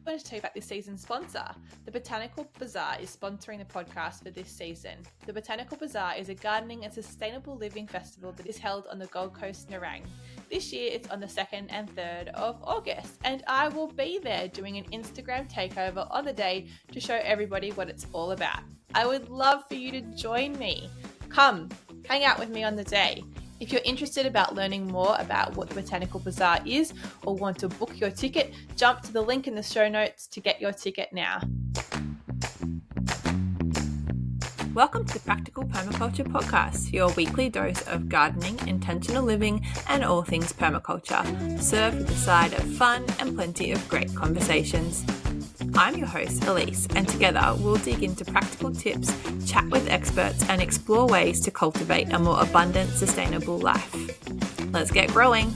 I wanted to tell you about this season's sponsor. The Botanical Bazaar is sponsoring the podcast for this season. The Botanical Bazaar is a gardening and sustainable living festival that is held on the Gold Coast, Nerang. This year it's on the 2nd and 3rd of August, and I will be there doing an Instagram takeover on the day to show everybody what it's all about. I would love for you to join me. Come, hang out with me on the day. If you're interested about learning more about what the Botanical Bazaar is or want to book your ticket, jump to the link in the show notes to get your ticket now. Welcome to the Practical Permaculture Podcast, your weekly dose of gardening, intentional living, and all things permaculture, served with a side of fun and plenty of great conversations. I'm your host, Alysse, and together we'll dig into practical tips, chat with experts, and explore ways to cultivate a more abundant, sustainable life. Let's get growing.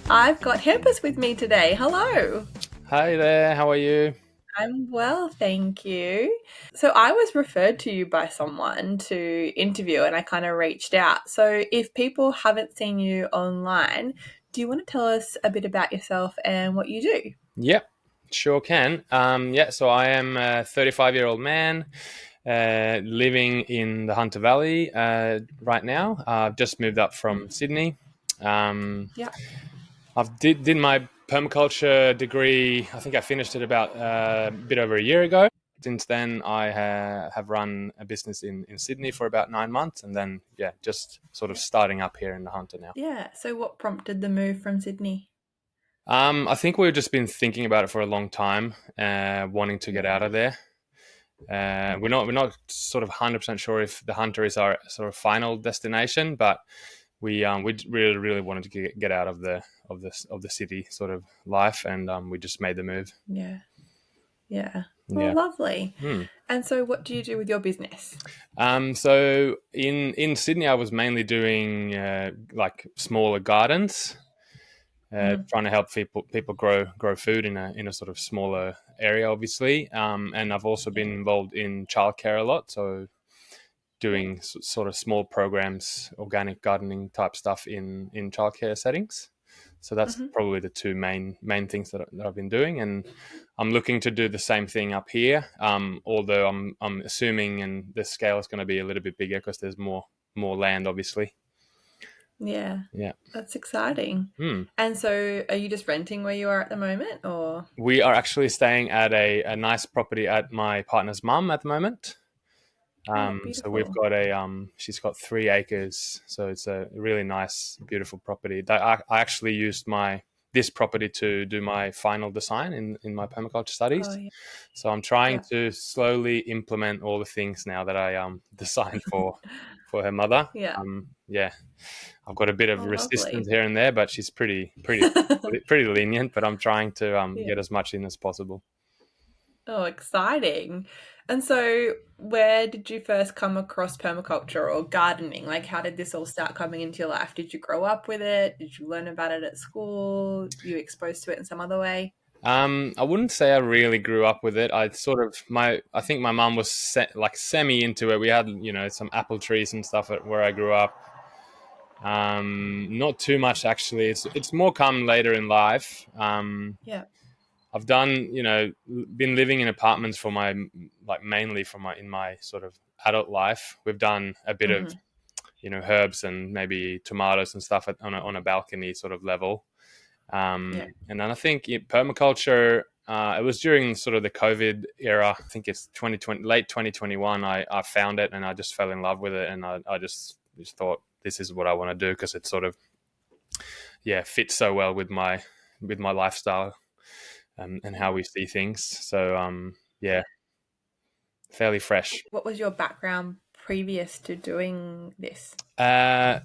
I've got Hampus with me today. Hello. Hi there, how are you? I'm well, thank you. So I was referred to you by someone to interview and I kind of reached out. So if people haven't seen you online, do you want to tell us a bit about yourself and what you do? Yep, sure can. So I am a 35-year-old man living in the Hunter Valley right now. I've just moved up from Sydney. Yeah. I've did my permaculture degree. I think I finished it about a bit over a year ago. Since then, I have run a business in Sydney for about 9 months, and then just sort of starting up here in the Hunter now. Yeah. So what prompted the move from Sydney? I think we've just been thinking about it for a long time, wanting to get out of there. We're not sort of 100% sure if the Hunter is our sort of final destination, but we really wanted to get out of the city sort of life, and we just made the move. Yeah. Well, lovely. And so what do you do with your business? So in Sydney, I was mainly doing like smaller gardens, trying to help people grow food in a sort of smaller area, obviously. And I've also been involved in childcare a lot, so doing sort of small programs, organic gardening type stuff in childcare settings. So that's probably the two main things that I've been doing, and I'm looking to do the same thing up here. Although I'm assuming, and the scale is going to be a little bit bigger because there's more land, obviously. Yeah, that's exciting. And so, are you just renting where you are at the moment, or? We are actually staying at a nice property at my partner's mum at the moment. So we've got she's got 3 acres, so it's a really nice, beautiful property. I actually used this property to do my final design in my permaculture studies. So I'm trying to slowly implement all the things now that I designed for her mother. I've got a bit of resistance here and there, but she's pretty lenient. But I'm trying to get as much in as possible. Oh, exciting. And so where did you first come across permaculture or gardening? Like, how did this all start coming into your life? Did you grow up with it? Did you learn about it at school? Were you exposed to it in some other way? I wouldn't say I really grew up with it. I think my mum was semi into it. We had, some apple trees and stuff where I grew up. Not too much, actually. It's more come later in life. I've done, been living in apartments for mainly in my sort of adult life. We've done a bit of, herbs and maybe tomatoes and stuff on a balcony sort of level. And then I think permaculture, it was during sort of the COVID era. I think it's 2020, late 2021. I found it and I just fell in love with it. And I just thought, this is what I want to do, because it sort of, fits so well with my lifestyle. And how we see things. So, fairly fresh. What was your background previous to doing this? So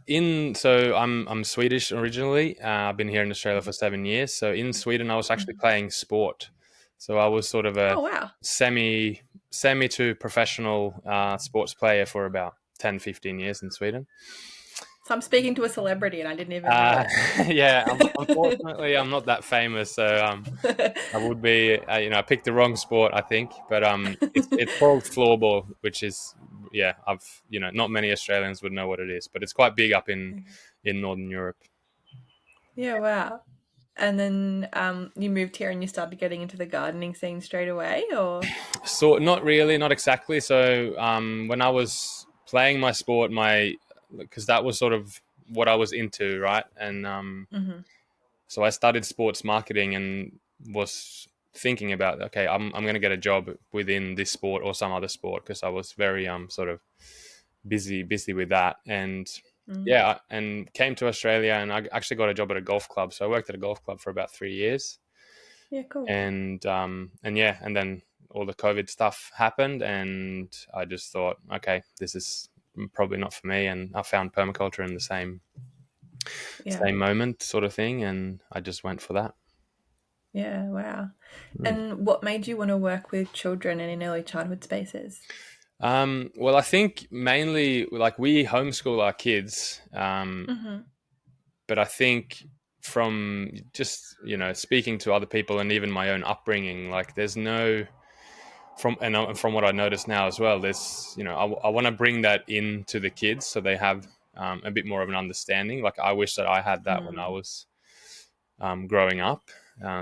I'm Swedish originally. I've been here in Australia for 7 years. So in Sweden, I was actually playing sport. So I was sort of a semi to professional sports player for about 10, 15 years in Sweden. So I'm speaking to a celebrity and I didn't even know it. Unfortunately, I'm not that famous. So I would be, I picked the wrong sport, I think. But it's called floorball, which is, not many Australians would know what it is. But it's quite big up in Northern Europe. Yeah, wow. And then you moved here and you started getting into the gardening scene straight away, or? So not really, not exactly. So when I was playing my sport, because that was sort of what I was into, right? And so I studied sports marketing and was thinking about, okay, I'm going to get a job within this sport or some other sport, because I was very sort of busy with that. And yeah, and came to Australia, and I actually got a job at a golf club. So I worked at a golf club for about 3 years. Yeah, cool. And yeah, and then all the COVID stuff happened, and I just thought, okay, this is probably not for me. And I found permaculture in the same moment, sort of thing, and I just went for that. Yeah, wow. And what made you want to work with children and in early childhood spaces? Well, I think mainly, like, we homeschool our kids, but I think from just, speaking to other people and even my own upbringing, like, there's no, from what I notice now as well, there's, I want to bring that into the kids so they have a bit more of an understanding. Like, I wish that I had that when I was growing up,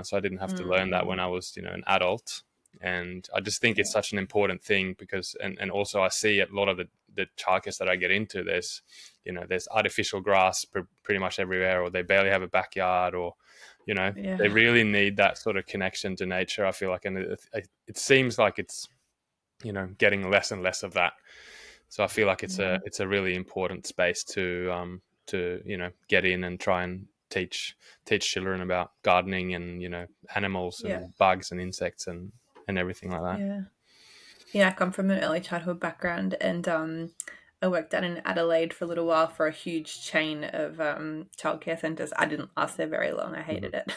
so I didn't have to learn that when I was, an adult. And I just think it's such an important thing, because, and also I see a lot of the childcares that I get into, there's artificial grass pretty much everywhere, or they barely have a backyard, or, they really need that sort of connection to nature, I feel like. And it seems like it's, getting less and less of that. So I feel like it's a really important space to get in and try and teach children about gardening and, animals and bugs and insects and everything like that. Yeah, I come from an early childhood background, and I worked down in Adelaide for a little while for a huge chain of childcare centres. I didn't last there very long. I hated it.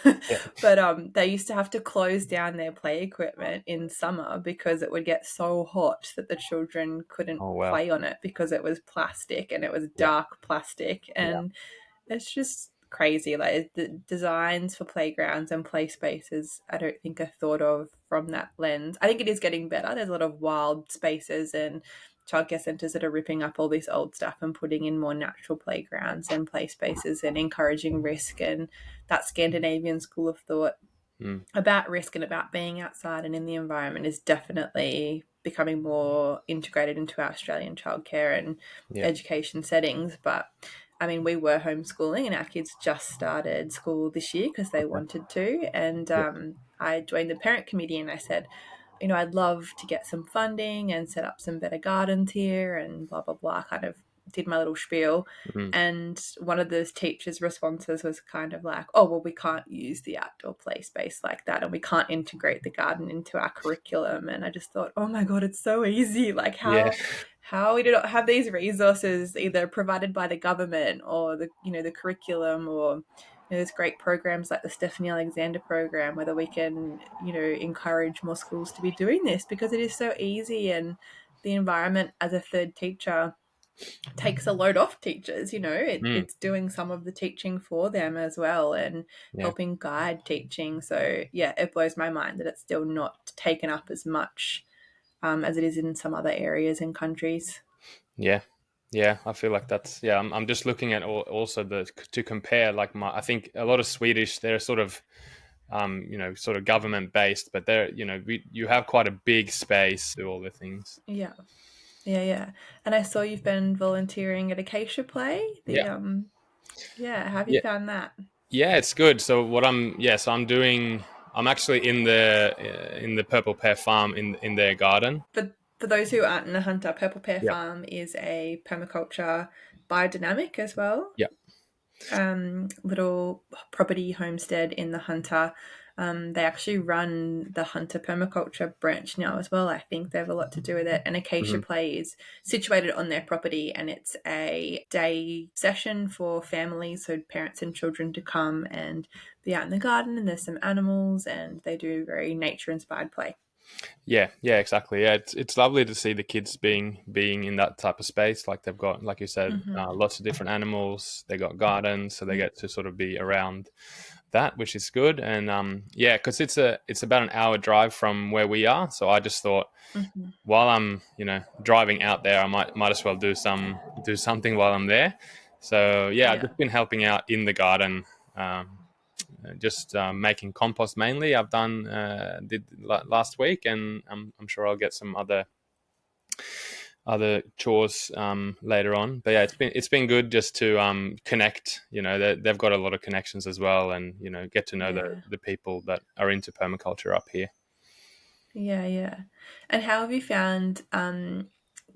But they used to have to close down their play equipment in summer because it would get so hot that the children couldn't play on it, because it was plastic, and it was dark plastic. And it's just crazy. Like, the designs for playgrounds and play spaces, I don't think are thought of from that lens. I think it is getting better. There's a lot of wild spaces and childcare centres that are ripping up all this old stuff and putting in more natural playgrounds and play spaces and encouraging risk, and that Scandinavian school of thought about risk and about being outside and in the environment is definitely becoming more integrated into our Australian childcare and education settings. But I mean, we were homeschooling, and our kids just started school this year because they wanted to. And I joined the parent committee, and I said, I'd love to get some funding and set up some better gardens here and blah, blah, blah. Kind of did my little spiel. And one of those teachers' responses was kind of like, oh, well, we can't use the outdoor play space like that, and we can't integrate the garden into our curriculum. And I just thought, oh my God, it's so easy. Like, how we do not have these resources either provided by the government or the curriculum, or there's great programs like the Stephanie Alexander program, whether we can encourage more schools to be doing this, because it is so easy, and the environment as a third teacher takes a load off teachers. It's doing some of the teaching for them as well, and helping guide teaching. So it blows my mind that it's still not taken up as much as it is in some other areas and countries. I feel like that's I'm just looking at also to compare, like, I think a lot of Swedish, they're sort of sort of government based, but they're you have quite a big space to do all the things. Yeah. And I saw you've been volunteering at Acacia Play. How have you found that? It's good. So what I'm actually in the Purple Pear Farm in their garden. But for those who aren't in the Hunter, Purple Pear Farm is a permaculture biodynamic as well. Little property homestead in the Hunter. They actually run the Hunter permaculture branch now as well. I think they have a lot to do with it. And Acacia Play is situated on their property, and it's a day session for families, so parents and children, to come and be out in the garden, and there's some animals, and they do very nature-inspired play. Yeah, exactly. Yeah, it's lovely to see the kids being in that type of space. Like, they've got, like you said, lots of different animals. They got gardens, so they get to sort of be around that, which is good. And because it's about an hour drive from where we are. So I just thought, while I'm driving out there, I might as well do something while I'm there. So I've just been helping out in the garden. just making compost mainly. I've did last week, and I'm sure I'll get some other chores later on. But yeah, it's been good just to connect. They've got a lot of connections as well, and get to know the people that are into permaculture up here. Yeah. And how have you found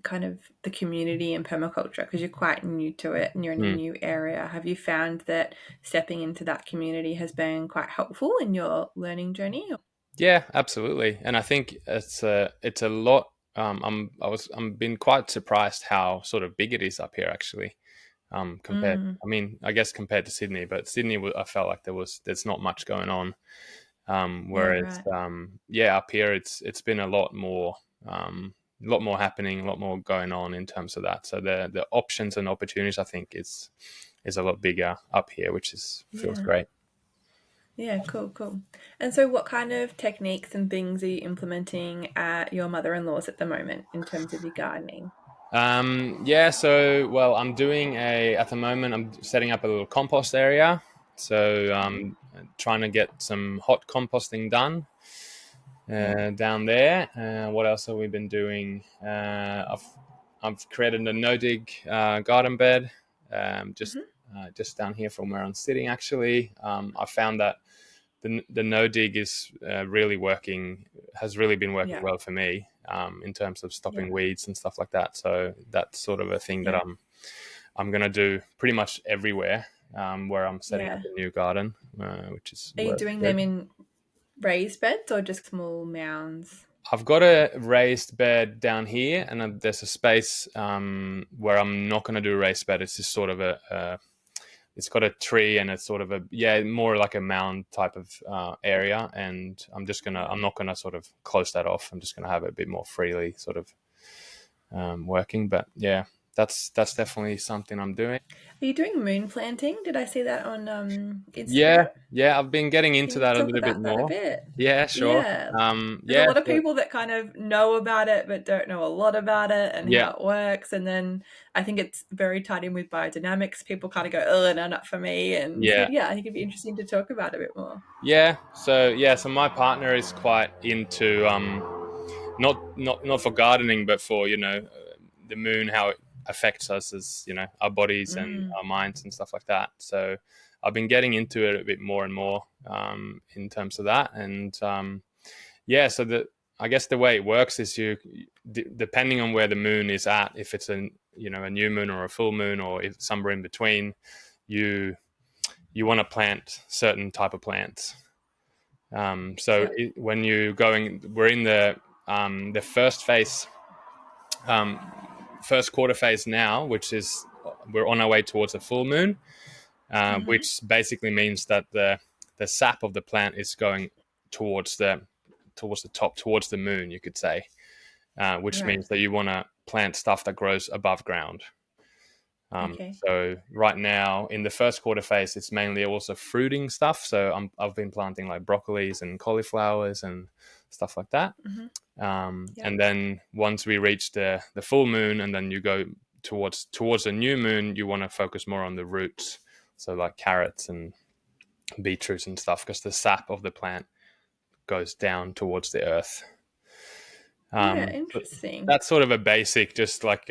kind of the community in permaculture, because you're quite new to it and you're in a new area? Have you found that stepping into that community has been quite helpful in your learning journey? Yeah, absolutely. And I think it's a lot. I'm been quite surprised how sort of big it is up here actually. Compared, I mean, I guess compared to Sydney, but Sydney, I felt like there's not much going on. Whereas, up here it's been a lot more happening, a lot more going on in terms of that. So the options and opportunities, I think, is a lot bigger up here, which feels great. Yeah, cool. And so what kind of techniques and things are you implementing at your mother-in-law's at the moment in terms of your gardening? So I'm doing at the moment I'm setting up a little compost area. So I'm trying to get some hot composting done down there. What else have we been doing? I've created a no-dig garden bed just down here from where I'm sitting actually. I found that the no-dig is has really been working well for me in terms of stopping weeds and stuff like that. So that's sort of a thing that I'm going to do pretty much everywhere where I'm setting up a new garden, which is... Are you doing them in raised beds or just small mounds? I've got a raised bed down here, and there's a space where I'm not going to do a raised bed. It's just sort of it's got a tree, and it's sort of more like a mound type of area. And I'm not gonna sort of close that off. I'm just gonna have it a bit more freely sort of working. But yeah, that's definitely something I'm doing. Are you doing moon planting? Did I see that on Instagram? Yeah, I've been getting into that a little bit more. Yeah, sure. There's a lot of people that kind of know about it but don't know a lot about it and how it works. And then I think it's very tied in with biodynamics. People kind of go, oh, no, not for me. And I think it'd be interesting to talk about it a bit more. So my partner is quite into not for gardening, but for the moon, how it affects us as our bodies and our minds and stuff like that. So I've been getting into it a bit more and more in terms of that. And so I guess the way it works is depending on where the moon is at, if it's a new moon or a full moon, or if somewhere in between, you want to plant certain type of plants. When you're going, we're in the first phase, first quarter phase now, which is we're on our way towards a full moon, which basically means that the sap of the plant is going towards the top, towards the moon, you could say, which means that you want to plant stuff that grows above ground. So right now in the first quarter phase, it's mainly also fruiting stuff. So I've been planting like broccolis and cauliflowers and stuff like that. And then once we reach the full moon, and then you go towards the new moon, you want to focus more on the roots. So like carrots and beetroots and stuff, because the sap of the plant goes down towards the earth. Interesting. That's sort of a basic, just like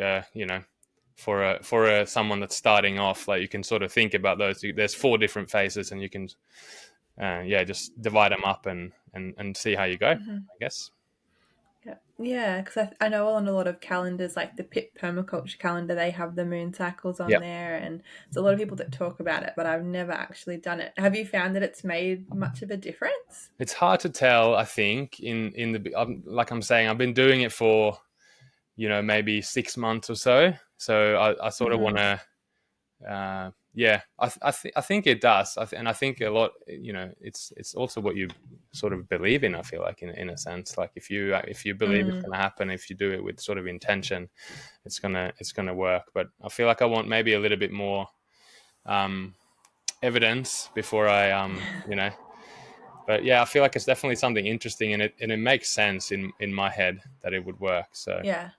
for someone that's starting off, like you can sort of think about those. There's 4 different phases, and you can just divide them up and see how you go, I guess. Yeah, because I know on a lot of calendars, like the PIP permaculture calendar, they have the moon cycles on there, and there's a lot of people that talk about it, but I've never actually done it. Have you found that it's made much of a difference? It's hard to tell, I think. Like I'm saying, I've been doing it for maybe 6 months or so. So I sort of want to, I think it does. And I think a lot, it's also what you sort of believe in, I feel like, in a sense. Like if you believe it's going to happen, if you do it with sort of intention, it's going to work. But I feel like I want maybe a little bit more evidence before I, But yeah, I feel like it's definitely something interesting, and it makes sense in my head that it would work. So yeah,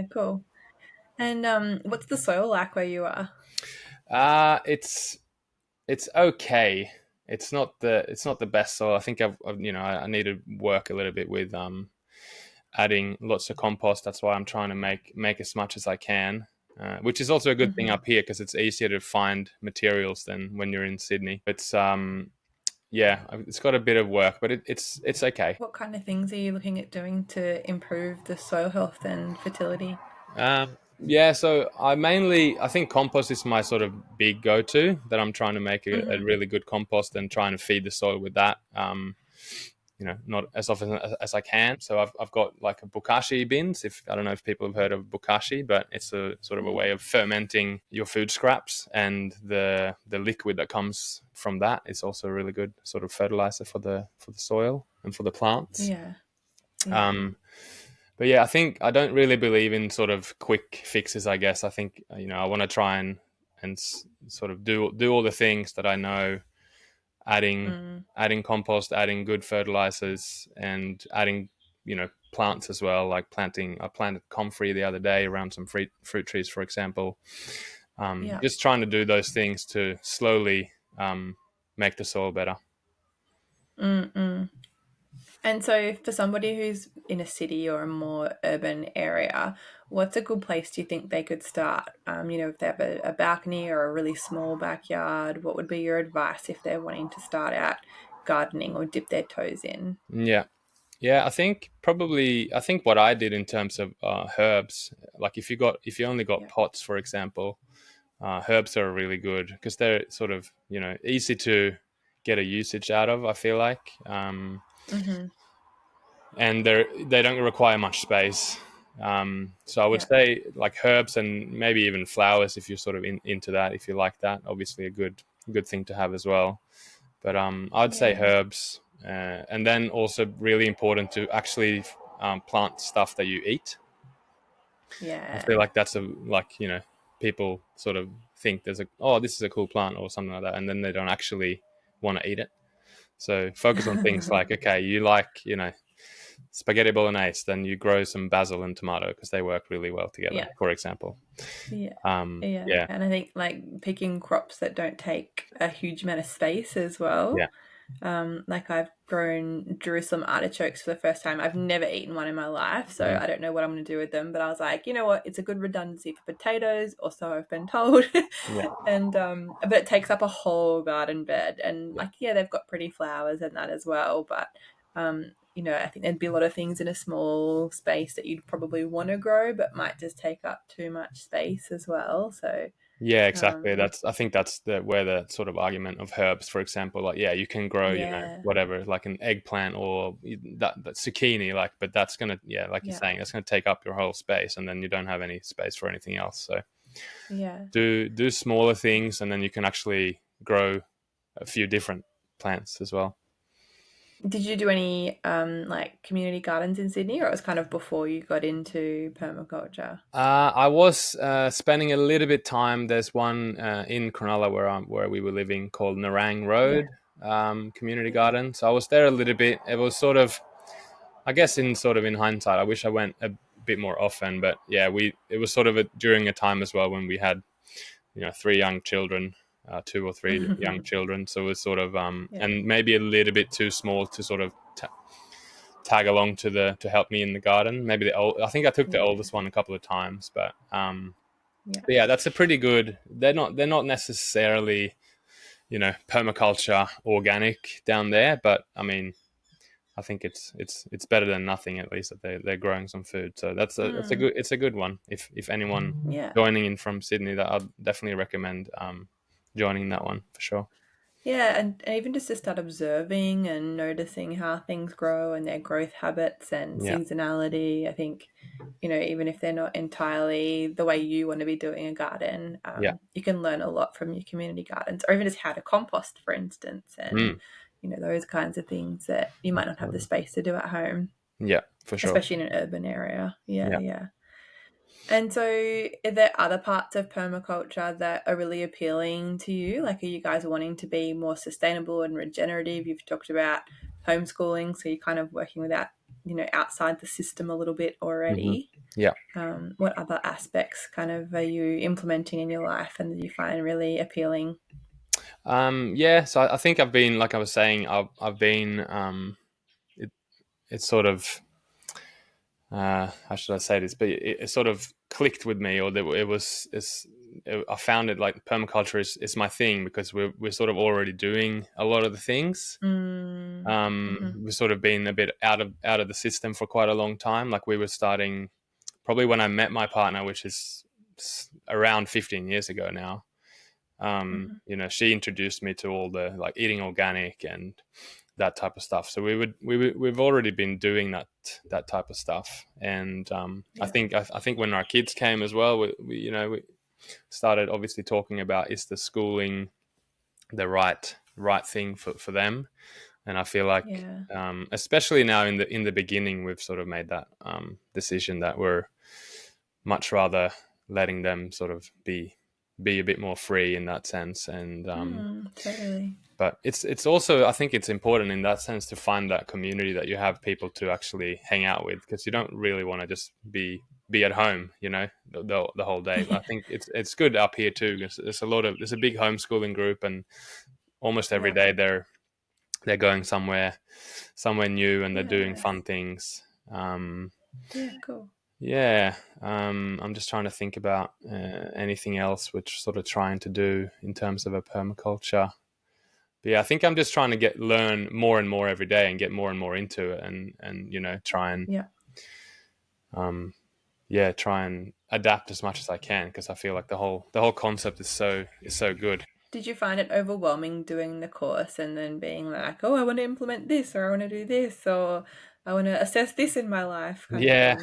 cool. And what's the soil like where you are? It's okay. it's not the best soil. I think I need to work a little bit with adding lots of compost. That's why I'm trying to make as much as I can, which is also a good thing up here because it's easier to find materials than when you're in Sydney. It's it's got a bit of work, but it's okay. What kind of things are you looking at doing to improve the soil health and fertility? So I think compost is my sort of big go-to, that I'm trying to make a really good compost and trying to feed the soil with that. Not as often as I can. So I've got like a bokashi bins. I don't know if people have heard of bokashi, but it's a sort of a way of fermenting your food scraps, and the liquid that comes from that is also a really good sort of fertilizer for the soil and for the plants. Yeah. But I think I don't really believe in sort of quick fixes, I guess. I think, I want to try and sort of do all the things that I know, adding compost, adding good fertilizers, and adding, plants as well, like I planted comfrey the other day around some fruit trees, for example. Just trying to do those things to slowly make the soil better. And so for somebody who's in a city or a more urban area, what's a good place do you think they could start? If they have a balcony or a really small backyard, what would be your advice if they're wanting to start out gardening or dip their toes in? I think what I did in terms of herbs, like if you only got pots, for example, herbs are really good because they're sort of, easy to get a usage out of, I feel like. And they don't require much space. So I would say like herbs and maybe even flowers, if you're sort of into that, if you like that, obviously a good thing to have as well. But I'd say herbs, and then also really important to actually plant stuff that you eat. I feel like that's people sort of think this is a cool plant or something like that, and then they don't actually want to eat it. So focus on things like, okay, you like, spaghetti bolognese, then you grow some basil and tomato because they work really well together, for example. And I think like picking crops that don't take a huge amount of space as well. Like I've grown Jerusalem artichokes for the first time. I've never eaten one in my life, so I don't know what I'm going to do with them, but I was like, you know what, it's a good redundancy for potatoes, or so I've been told. And but it takes up a whole garden bed, and they've got pretty flowers and that as well, but I think there'd be a lot of things in a small space that you'd probably want to grow but might just take up too much space as well. So exactly. I think that's where the sort of argument of herbs, for example, like you can grow whatever, like an eggplant or that zucchini, but that's gonna you're saying, that's gonna take up your whole space, and then you don't have any space for anything else. So do smaller things, and then you can actually grow a few different plants as well. Did you do any community gardens in Sydney, or it was kind of before you got into permaculture? I was spending a little bit time. There's one in Cronulla where we were living called Nerang Road Community Garden. So I was there a little bit. It was sort of, I guess, in hindsight, I wish I went a bit more often. But it was sort of during a time as well when we had 3 young children. 2 or 3 young children, so it was sort of and maybe a little bit too small to sort of tag along to help me in the garden. Maybe I think I took the oldest one a couple of times, but that's a pretty good. They're not necessarily permaculture organic down there, but I mean, I think it's better than nothing, at least that they're growing some food. So it's a good one. If anyone joining in from Sydney, that I'd definitely recommend joining that one for sure. And even just to start observing and noticing how things grow and their growth habits and seasonality. I think, even if they're not entirely the way you want to be doing a garden, you can learn a lot from your community gardens, or even just how to compost, for instance, and those kinds of things that you might not have the space to do at home. Yeah, for sure. Especially in an urban area. Yeah. And so are there other parts of permaculture that are really appealing to you? Like, are you guys wanting to be more sustainable and regenerative? You've talked about homeschooling, so you're kind of working with that, outside the system a little bit already. What other aspects kind of are you implementing in your life and that you find really appealing? So I think I've been, like I was saying, I've been, it's sort of, how should I say this? But it sort of clicked with me, or that I found it like permaculture is my thing, because we're sort of already doing a lot of the things. We've sort of been a bit out of the system for quite a long time. Like we were starting probably when I met my partner, which is around 15 years ago now. She introduced me to all the like eating organic and that type of stuff. So we've already been doing that type of stuff. And I think when our kids came as well, we started obviously talking about, is the schooling the right thing for them? And I feel like especially now in the beginning, we've sort of made that decision that we're much rather letting them sort of be a bit more free in that sense. And totally. But it's also, I think it's important in that sense to find that community that you have people to actually hang out with, because you don't really want to just be at home, the whole day. I think it's good up here too, because there's a big homeschooling group, and almost every day they're going somewhere new, and they're doing fun things. Cool. Yeah, I'm just trying to think about anything else which sort of trying to do in terms of a permaculture. But yeah, I think I'm just trying to learn more and more every day, and get more and more into it, and try and try and adapt as much as I can, because I feel like the whole concept is so good. Did you find it overwhelming doing the course and then being like, oh, I want to implement this, or I want to do this, or I want to assess this in my life? Yeah,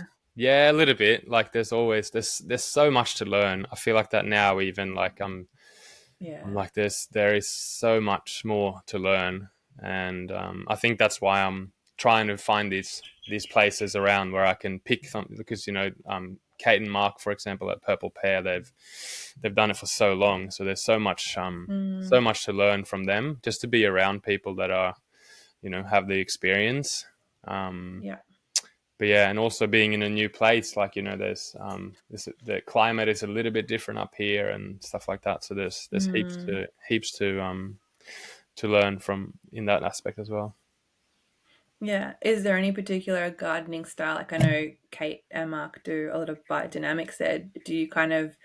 a little bit. Like there's so much to learn. I feel like that now, even like I'm like there is so much more to learn. And I think that's why I'm trying to find these places around where I can pick something, because Kate and Mark, for example, at Purple Pear, they've done it for so long, so there's so much to learn from them, just to be around people that are have the experience. But yeah, and also being in a new place, like there's the climate is a little bit different up here and stuff like that. So there's heaps to learn from in that aspect as well. Yeah. Is there any particular gardening style? Like I know Kate and Mark do a lot of biodynamics there. Do you kind of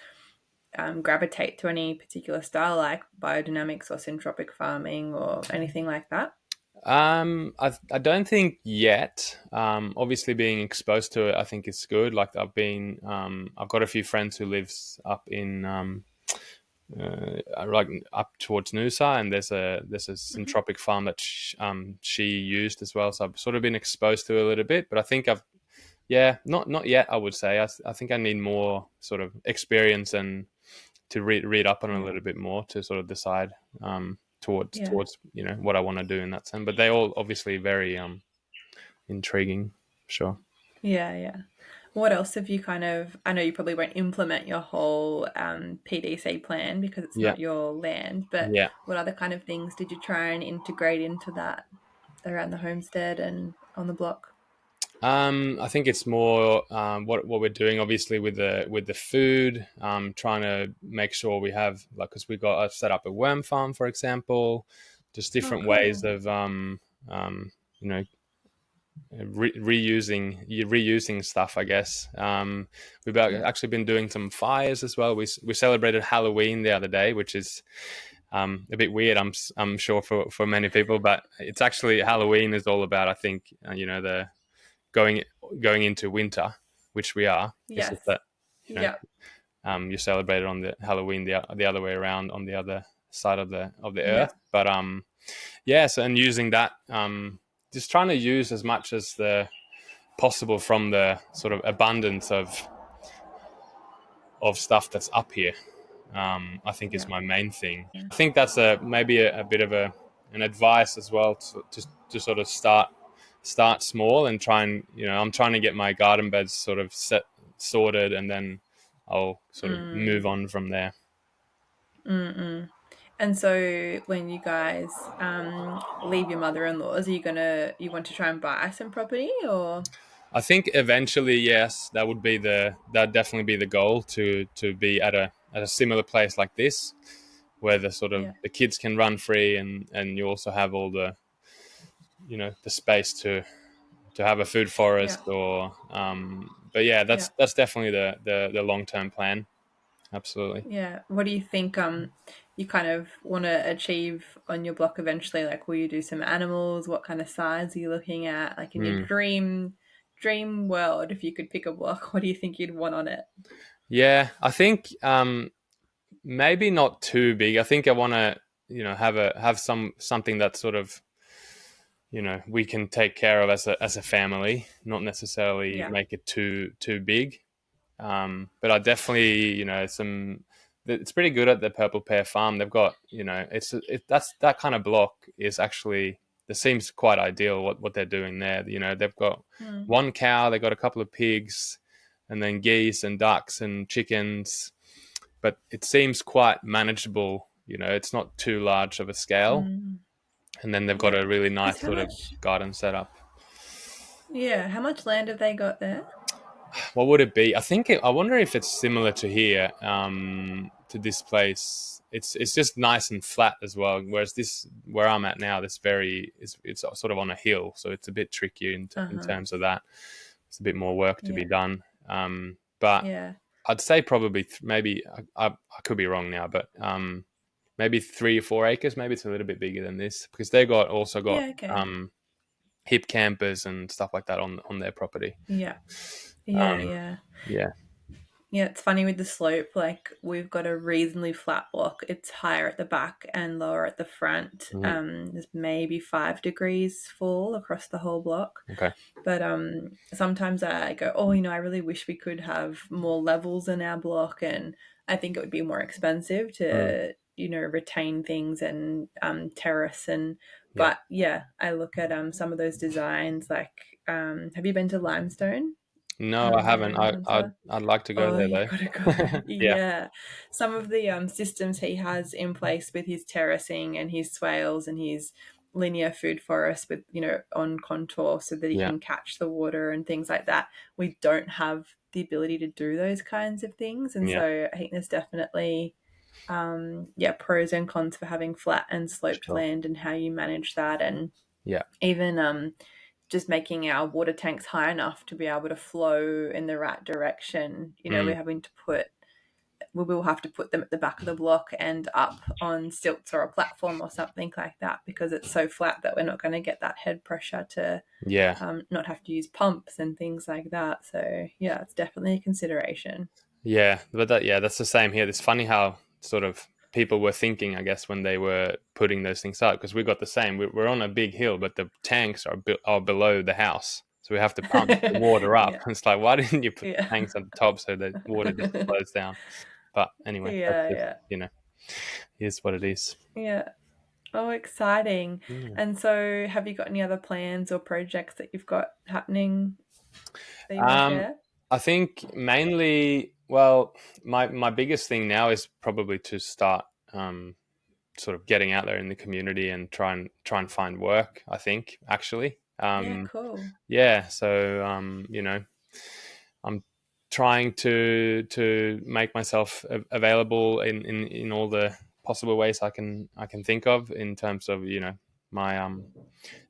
gravitate to any particular style, like biodynamics or syntropic farming or anything like that? I don't think yet. Obviously being exposed to it, I think it's good. Like I've got a few friends who lives up in like up towards Noosa, and there's a syntropic farm that she used as well. So I've sort of been exposed to it a little bit, but I think not yet. I would say I think I need more sort of experience and to read up on it a little bit more to sort of decide towards what I want to do in that sense. But they all obviously very intriguing, sure. Yeah. What else have you I know you probably won't implement your whole PDC plan because it's not your land, but what other kind of things did you try and integrate into that around the homestead and on the block? I think it's more what we're doing, obviously, with the food, trying to make sure we have, like, because we got set up a worm farm, for example, just different ways of reusing stuff, I guess. We've actually been doing some fires as well. We celebrated Halloween the other day, which is a bit weird, I'm sure for many people, but it's actually, Halloween is all about, I think, the going into winter, which we are. Yes. It's just that you celebrate it on the Halloween the other way around, on the other side of the earth. But so, and using that, just trying to use as much as the possible from the sort of abundance of stuff that's up here. I think is my main thing. I think that's maybe a bit of an advice as well to sort of start small and try and, I'm trying to get my garden beds sort of sorted, and then I'll sort of move on from there. And so when you guys leave your mother-in-law's, you want to try and buy some property, or? I think eventually, yes, that'd definitely be the goal, to be at a similar place like this, where the sort of the kids can run free, and you also have all the, you know, the space to have a food forest or but yeah, that's definitely the long-term plan. Absolutely. Yeah. What do you think you kind of want to achieve on your block eventually? Like, will you do some animals? What kind of size are you looking at? Like, in your dream world, if you could pick a block, what do you think you'd want on it? Yeah, I think maybe not too big. I think I want to, you know, have something that sort of, you know, we can take care of as a family, not necessarily make it too big. But I definitely, you know, it's pretty good at the Purple Pear Farm. They've got, you know, that's that kind of block is actually, it seems quite ideal what they're doing there. You know, they've got one cow, they've got a couple of pigs, and then geese and ducks and chickens, but it seems quite manageable. You know, it's not too large of a scale. And then they've got a really nice sort of garden setup. Yeah. How much land have they got there? What would it be? I wonder if it's similar to here, to this place. It's just nice and flat as well. Whereas this, where I'm at now, it's sort of on a hill, so it's a bit trickier in terms of that. It's a bit more work to be done. But I'd say probably maybe I could be wrong now, but maybe 3 or 4 acres. Maybe it's a little bit bigger than this, because they also got hip campers and stuff like that on their property. Yeah. Yeah, it's funny with the slope. Like, we've got a reasonably flat block. It's higher at the back and lower at the front. There's maybe 5 degrees fall across the whole block. Okay. But sometimes I go, oh, you know, I really wish we could have more levels in our block, and I think it would be more expensive to you know, retain things and terrace and. But I look at some of those designs. Like, have you been to Limestone? No, I haven't. I'd like to go there though. Gotta go. Yeah. Some of the systems he has in place with his terracing and his swales and his linear food forest with, you know, on contour so that he can catch the water and things like that. We don't have the ability to do those kinds of things. And so I think there's definitely pros and cons for having flat and sloped land and how you manage that, and even just making our water tanks high enough to be able to flow in the right direction. You know, we will have to put them at the back of the block and up on stilts or a platform or something like that, because it's so flat that we're not going to get that head pressure to not have to use pumps and things like that. So it's definitely a consideration. Yeah, but that's the same here. It's funny how sort of people were thinking, I guess, when they were putting those things up, because we got the same. We're on a big hill, but the tanks are below the house, so we have to pump the water up. It's like, why didn't you put the tanks at the top so the water just flows down? But anyway, you know, here's what it is. Yeah. Oh, exciting. And so have you got any other plans or projects that you've got happening that you want to share? I think mainly, well, my biggest thing now is probably to start sort of getting out there in the community and try and find work, I think, actually. Cool. Yeah, so you know, I'm trying to make myself available in all the possible ways I can think of, in terms of, you know, my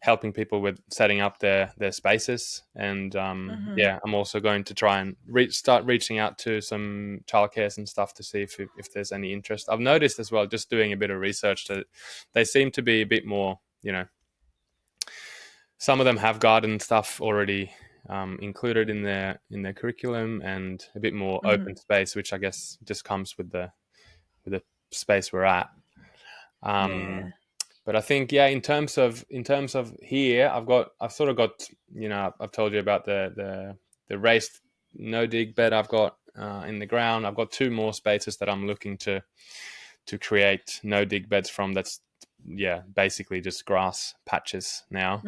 helping people with setting up their spaces, and I'm also going to try and start reaching out to some childcares and stuff to see if there's any interest. I've noticed as well, just doing a bit of research, that they seem to be a bit more, you know, some of them have garden stuff already included in their curriculum, and a bit more open space, which I guess just comes with the space we're at. But I think, in terms of here, I've sort of got, you know, I've told you about the raised no dig bed I've got in the ground. I've got 2 more spaces that I'm looking to create no dig beds from. That's basically just grass patches now.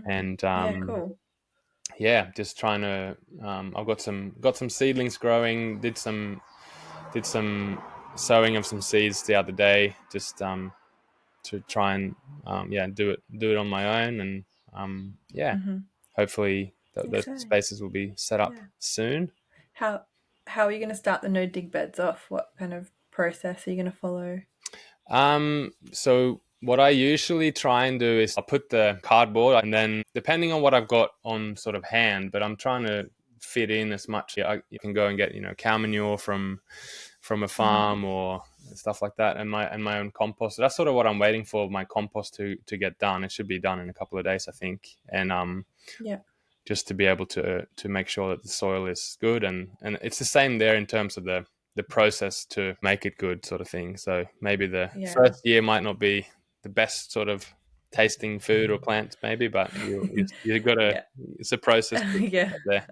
And cool. Just trying to I've got some seedlings growing. Did some sowing of some seeds the other day, just to try and do it on my own, and hopefully those spaces will be set up soon. How are you going to start the no dig beds off? What kind of process are you going to follow? So what I usually try and do is I'll put the cardboard, and then depending on what I've got on sort of hand, but I'm trying to fit in as much. You can go and get, cow manure from a farm or stuff like that, and my own compost. So that's sort of what I'm waiting for, my compost to get done. It should be done in a couple of days, I think. And just to be able to make sure that the soil is good, and it's the same there in terms of the process to make it good, sort of thing. So maybe the first year might not be the best sort of tasting food or plants, maybe, but you got to it's a process to get there.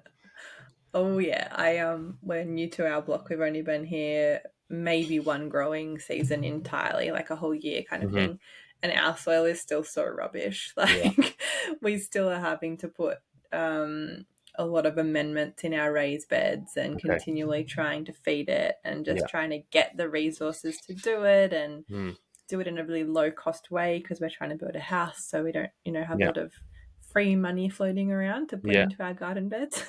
Oh yeah, we're new to our block. We've only been here maybe one growing season entirely, like a whole year kind of thing, and our soil is still so rubbish. Like we still are having to put a lot of amendments in our raised beds and continually trying to feed it and just trying to get the resources to do it and do it in a really low cost way, because we're trying to build a house, so we don't have a lot of free money floating around to put into our garden beds.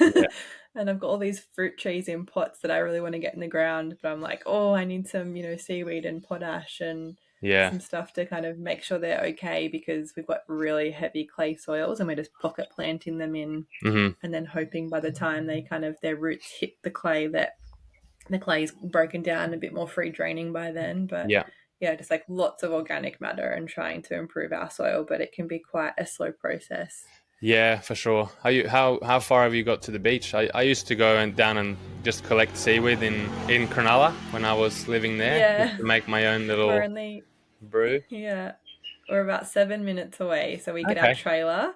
And I've got all these fruit trees in pots that I really want to get in the ground, but I'm like, I need some seaweed and potash and some stuff to kind of make sure they're okay, because we've got really heavy clay soils and we're just pocket planting them in and then hoping by the time they kind of their roots hit the clay that the clay's broken down, a bit more free draining by then. But just like lots of organic matter and trying to improve our soil, but it can be quite a slow process. Yeah, for sure. How far have you got to the beach? I used to go down and just collect seaweed in Cronulla when I was living there, just to make my own little brew. We're about 7 minutes away, so we get our trailer,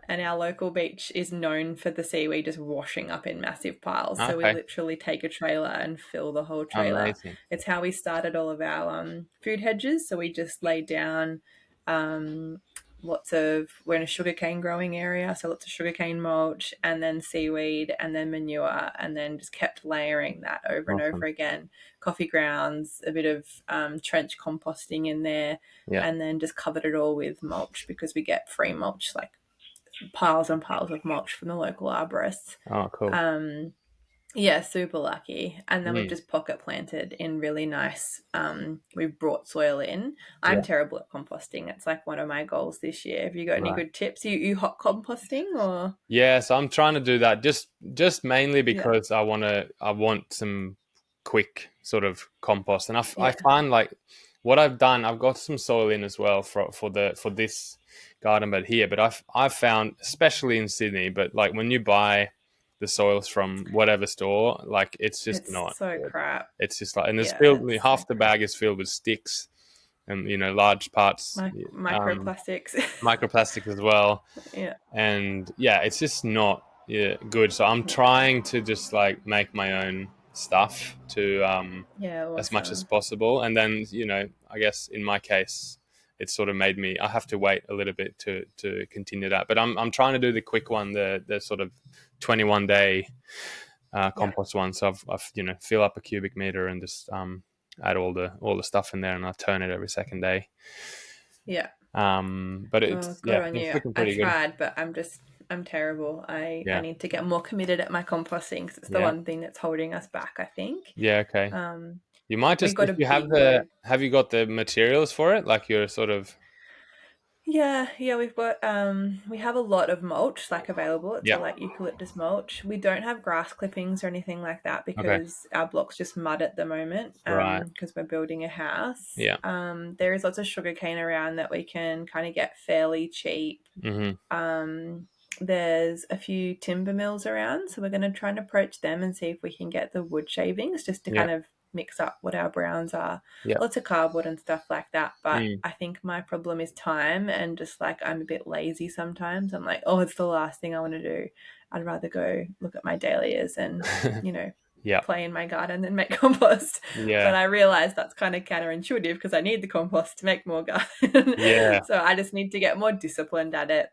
and our local beach is known for the seaweed just washing up in massive piles. So we literally take a trailer and fill the whole trailer. Amazing. It's how we started all of our food hedges. So we just laid down we're in a sugarcane growing area, so lots of sugarcane mulch and then seaweed and then manure, and then just kept layering that over and over again. Coffee grounds, a bit of trench composting in there, and then just covered it all with mulch, because we get free mulch, like piles and piles of mulch from the local arborists. Oh, cool. Super lucky. And then we've just pocket planted in really nice, we've brought soil in. I'm terrible at composting. It's like one of my goals this year. Have you got any good tips? You hot composting or? Yeah, so I'm trying to do that just mainly because I want some quick sort of compost. And I find like what I've done, I've got some soil in as well for this garden bed here, but I've found, especially in Sydney, but like when you buy the soils from whatever store, like it's not so good. Crap. It's just like, and it's filled, half the bag is filled with sticks and large parts microplastics microplastics as well, and it's just not good. So I'm trying to just like make my own stuff to awesome. As much as possible, and then I guess in my case it's sort of made me, I have to wait a little bit to continue that, but I'm trying to do the quick one, the sort of 21-day compost one. So I've fill up a cubic meter and just add all the stuff in there, and I turn it every second day. But it's good on you. I tried, but I'm terrible. I need to get more committed at my composting, because it's the one thing that's holding us back, I think. Okay. You might just, have you got the materials for it? Like you're sort of... we've got we have a lot of mulch like available. It's all like eucalyptus mulch. We don't have grass clippings or anything like that, because our block's just mud at the moment, because we're building a house. There is lots of sugarcane around that we can kind of get fairly cheap. There's a few timber mills around, so we're going to try and approach them and see if we can get the wood shavings, just to kind of mix up what our browns are. Lots of cardboard and stuff like that, but I think my problem is time, and just like I'm a bit lazy sometimes. I'm like, it's the last thing I want to do. I'd rather go look at my dahlias and play in my garden than make compost. But I realize that's kind of counterintuitive, because I need the compost to make more garden. So I just need to get more disciplined at it.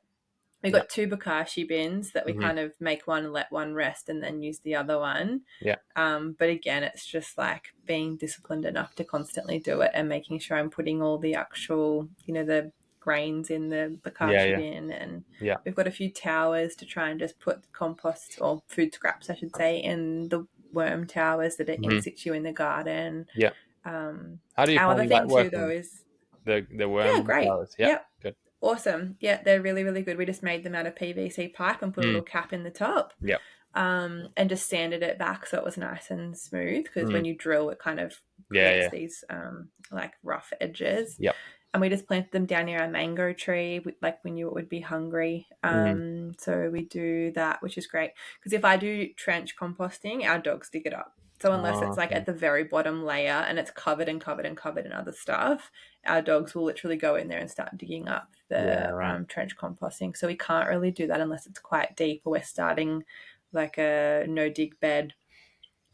We've got 2 bokashi bins that we kind of make one, let one rest, and then use the other one. But again, it's just like being disciplined enough to constantly do it, and making sure I'm putting all the actual, the grains in the bokashi bin. And we've got a few towers to try and just put compost, or food scraps, I should say, in the worm towers that are in situ in the garden. How do you our find other you thing like too, working though, is the worm great. flowers? Yep. Good. Awesome. Yeah, they're really, really good. We just made them out of PVC pipe and put a little cap in the top. Yep. And just sanded it back so it was nice and smooth, because when you drill, it kind of creates these like rough edges. Yep. And we just planted them down near our mango tree, like we knew it would be hungry. So we do that, which is great, because if I do trench composting, our dogs dig it up. So unless it's like at the very bottom layer and it's covered and covered and covered in other stuff, our dogs will literally go in there and start digging up the trench composting. So we can't really do that unless it's quite deep, or we're starting like a no dig bed,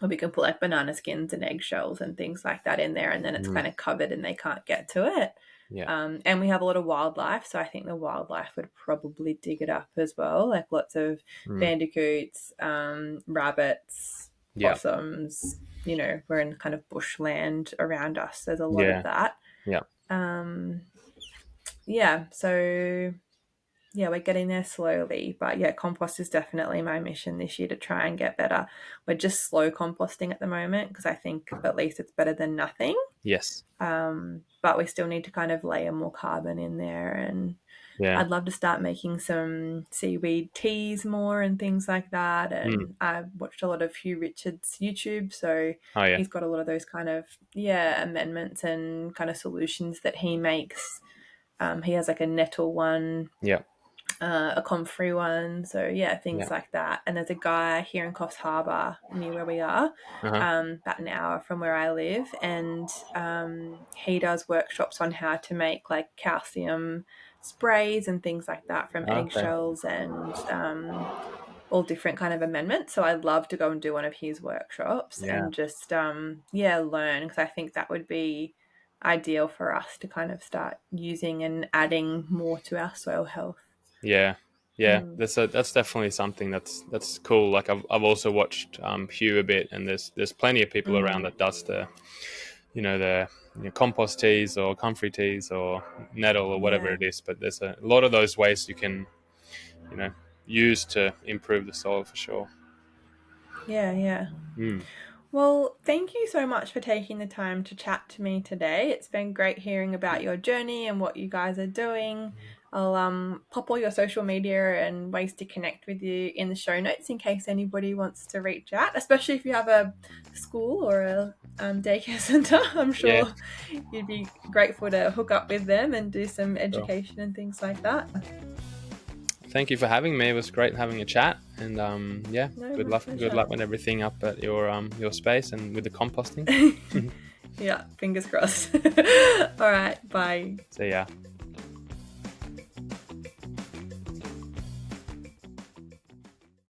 or we can put like banana skins and eggshells and things like that in there, and then it's kind of covered and they can't get to it. And we have a lot of wildlife, so I think the wildlife would probably dig it up as well, like lots of bandicoots, rabbits, possums. You know, we're in kind of bushland around us. There's a lot of that. So we're getting there slowly, but compost is definitely my mission this year, to try and get better. We're just slow composting at the moment, because I think at least it's better than nothing. Yes. But we still need to kind of layer more carbon in there, and I'd love to start making some seaweed teas more and things like that. And I watched a lot of Hugh Richards' YouTube, so he's got a lot of those kind of amendments and kind of solutions that he makes. He has like a nettle one, a comfrey one, so things like that. And there's a guy here in Coffs Harbour, near where we are, about an hour from where I live, and he does workshops on how to make like calcium sprays and things like that from eggshells and all different kind of amendments. So I'd love to go and do one of his workshops and just learn, because I think that would be ideal for us to kind of start using and adding more to our soil health. That's definitely something that's cool. Like I've also watched Hugh a bit, and there's plenty of people around that does the compost teas or comfrey teas or nettle or whatever it is. But there's a lot of those ways you can use to improve the soil for sure. Well, thank you so much for taking the time to chat to me today. It's been great hearing about your journey and what you guys are doing. I'll pop all your social media and ways to connect with you in the show notes in case anybody wants to reach out, especially if you have a school or a daycare centre. I'm sure you'd be grateful to hook up with them and do some education and things like that. Thank you for having me. It was great having a chat, and good luck with everything up at your space and with the composting. Fingers crossed. All right, bye. See ya.